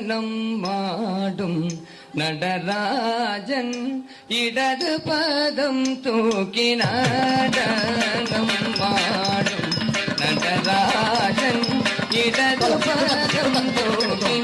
மாடும் நடராஜன் இடது பதம் தூக்கி நடனம் மாடும் நடராஜன் இடது பதம் தூக்கி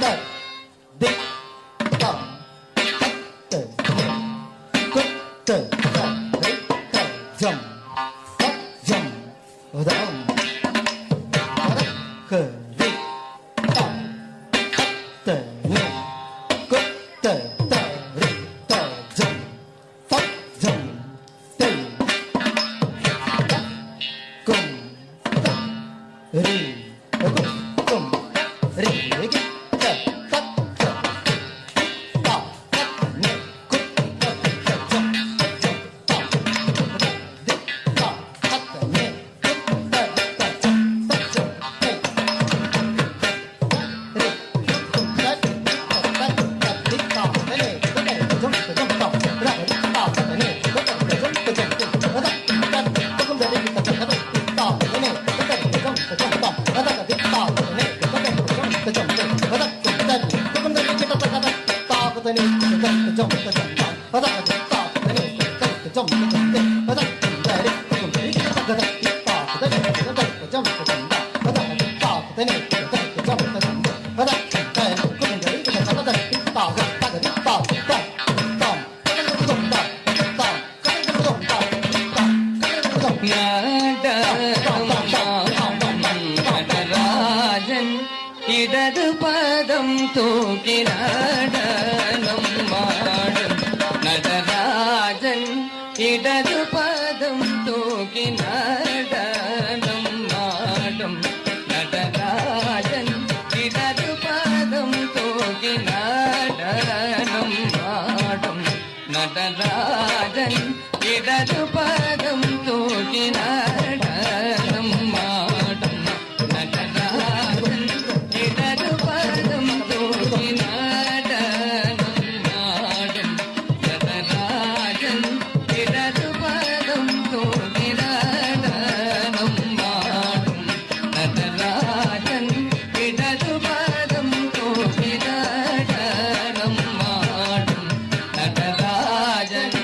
இடது பதம் தூக்கி நடனம் மாடும் நடராஜன் இடது பதம் தூக்கி நடனம் மாடும் நடராஜன் இடது பதம் தூக்கி நடனம் மாடும் நடராஜன் இடது பதம் தூக்கி நடனம் மாடும் நடராஜன் இடது பதம் தூக்கி நடனம் மாடும் நடராஜன் இடது பதம் தூக்கி நடனம் மாடும் நடராஜன் இடது பதம் தூக்கி நடனம் மாடும் நடராஜன்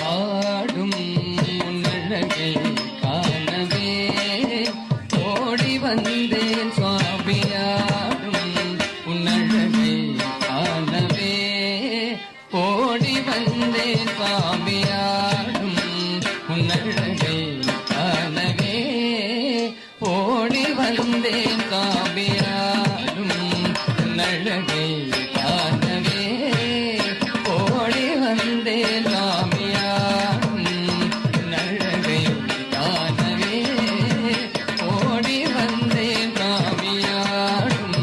ஆடும் உன்னழகை காணவே ஓடி வந்தேன் சுவாமியாடும் உன்னழகை காணவே ஓடி வந்தேன் சுவாமியாடும் உன்னழகை காணவே ஓடி வந்தேன் காமியாடும் உன்னழகை காணவே ஓடி வந்தேன் காமியாடும் உன்னழகை காணவே ஓடி வந்தேன் காமியாடும்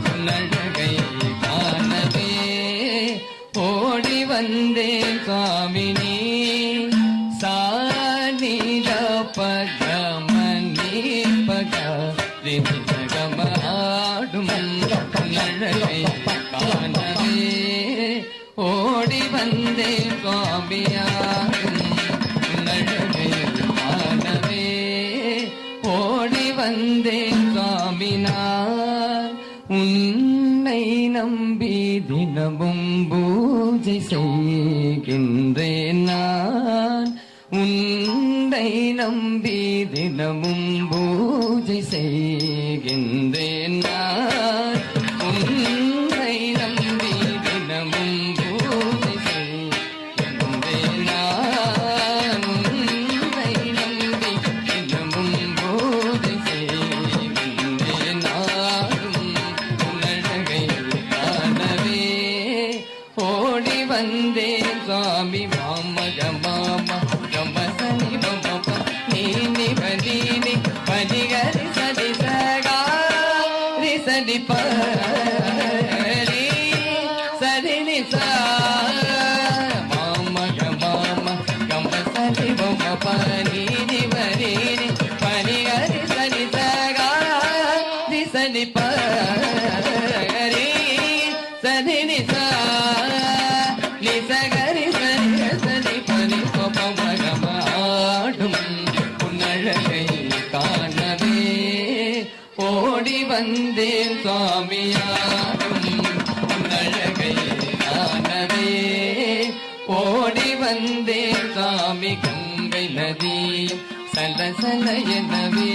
உன்னழகை காணவே ஓடி வந்தேன் காமினி சானிட பகமணி பகமாடும் உன்னழகை காணவே ஓடி வந்தேன் காமியாடும் உன்னழகை காணவே ஓடி வந்தேன் காமினார் உன்னை நம்பி தினமும் பூஜை செய்கின்றேன் நான் உன்னை நம்பி தினமும் பூஜை செய்கின்றேன் நான் உன்னை நம்பி தினமும் பூஜை செய்கின்றேன் நான் உன்னை நம்பி தினமும் பூஜை செய்கின்றேன் நானும் உன்னழகை சரி பரி சரி நிசா மாமக மாம கம்ப சரி பொம்ம பனி நிவரி பனி ஹரி சரி சகா தி சரி பரி சரி நிசா நிசகரி சரி சரி பனி கோபமகமாடும் புன்னழகை காணவே ஓடி வந்தேன் சுவாமியாடும் புன்னழகை காணவே ஓடி வந்தேன் சுவாமி கங்கை நதியும் சல சல எனவே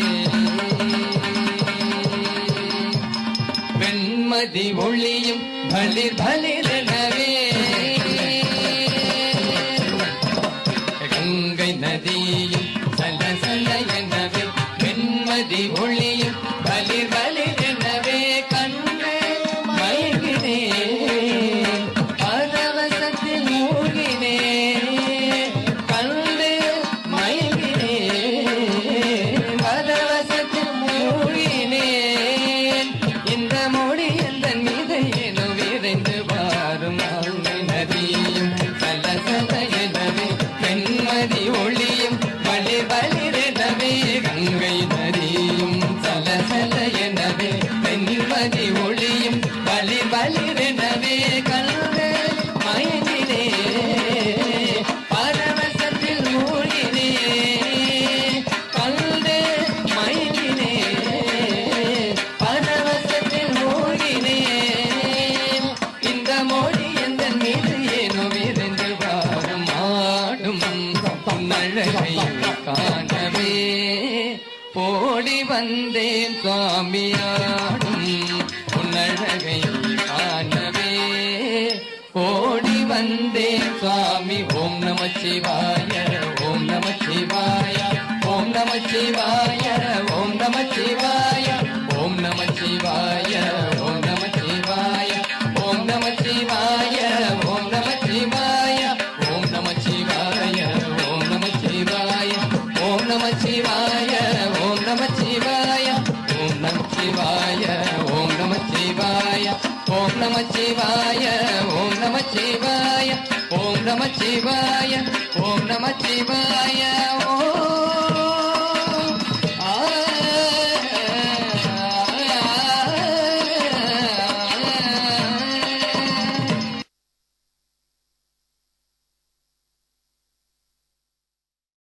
வெண்மதி ஒளியும் பளிர் பளிரெனவே கங்கை நதியும் சல சல எனவே வெண்மதி ஒளியும் பளிர் பளிரெனவே கண்ணே மயங்கினே பரவசத்தில் மூழ்கினே கண்ணே மயங்கினே பரவசத்தில் மூழ்கினேன் இந்த மொழி எந்த மீது ஏனோ விரைந்து வாரும் நதியும் சல சல எனவே வெண்மதி ஒளியும் பளி பளிரெனவே கங்கை நதியும் சல சல எனவே வெண்மதி ஒளியும் பளி பளிரெனவே கண்ணே மயங்கினே பரவசத்தில் மூழ்கினே கண்ணே மயங்கினே பரவசத்தில் மூழ்கினே இந்த மொழி எந்த மீது ஏனோ விரைந்து வாரும் ஆடும் புன்னழகை காணவே ஓடி வந்தேன் சுவாமியாடும் புன்னழகை காணவே ஓடி வந்தேன் சுவாமி ஓம் நம சிவாய ஓம் நம சிவாய ஓம் நம சிவாய ஓம் நம சிவாய ஓம் நம சிவாய ஓம் நம சிவாய ஓம் நம சிவாய ஓம் நம சிவாய ஓம் நம சிவாய ஓம் நம சிவாய ஓம் நம சிவாய ஓம் நம சிவாய ஓம் நம சிவாய ஓம் நம சிவாய ஓம் நம சிவாய ஓம் நம சிவாய ஓம் நம சிவாய ஓம் நம சிவாய ஓம்